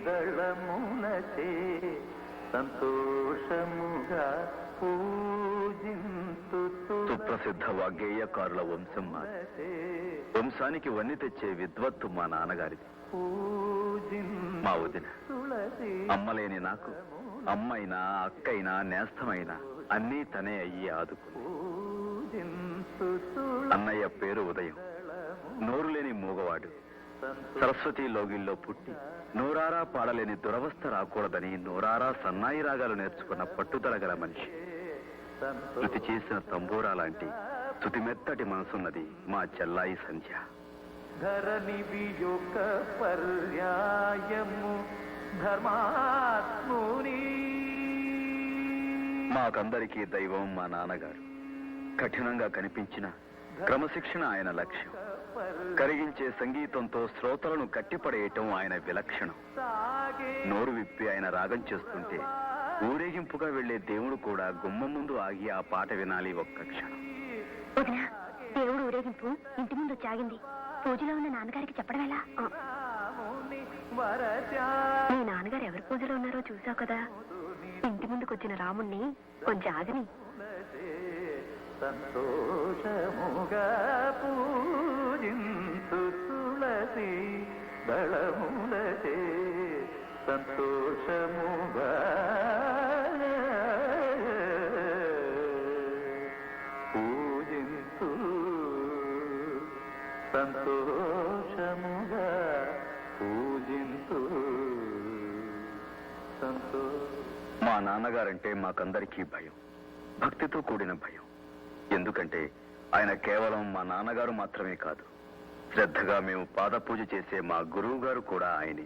దళములచే సంతోషముగా సుప్రసిద్ధ వాగ్గేయకారుల వంశం మాది. వంశానికి వన్ని తెచ్చే విద్వత్తు మా నాన్నగారిది. మా వదిన అమ్మలేని నాకు అమ్మైనా అక్కైనా నేస్తమైనా అన్నీ తనే అయ్యి ఆదుకుంది. అన్నయ్య పేరు ఉదయం. నోరు లేని మూగవాడు. సరస్వతి లోగిల్లో పుట్టి నోరారా పాడలేని దురవస్థ రాకూడదని నోరారా సన్నాయి రాగాలు నేర్చుకున్న పట్టుదల గల మనిషి. శృతి చేసిన తంబూరా లాంటి శృతి మెత్తటి మనసున్నది మా చెల్లాయి సంధ్య. ధరణివి యొక్క పర్యాయము ధర్మాత్ముని. మాకందరికీ దైవం మా నాన్నగారు. కఠినంగా కనిపించిన క్రమశిక్షణ ఆయన లక్ష్యం. కరిగించే సంగీతంతో శ్రోతలను కట్టిపడేయటం ఆయన విలక్షణం. నోరు విప్పి ఆయన రాగం చేస్తుంటే ఊరేగింపుగా వెళ్లే దేవుడు కూడా గుమ్మం ముందు ఆగి ఆ పాట వినాలి ఒక్క క్షణం. దేవుడు ఊరేగింపు ఇంటి ముందు చాగింది. పూజలో ఉన్న నాన్నగారికి చెప్పడం ఎలా? మీ నాన్నగారు ఎవరి పూజలో ఉన్నారో చూసావు కదా. ఇంటి ముందుకు వచ్చిన రాముణ్ణి కొంచెం ఆగని. సంతోషముగా పూజింతు తులసి దళములచే సంతోషముగా పూజింతు సంతోషముగా పూజింతు మా నాన్నగారంటే మాకందరికీ భయం. భక్తితో కూడిన భయం. ఎందుకంటే ఆయన కేవలం మా నాన్నగారు మాత్రమే కాదు, శ్రద్ధగా మేము పాద పూజ చేసే మా గురువు గారు కూడా ఆయనే.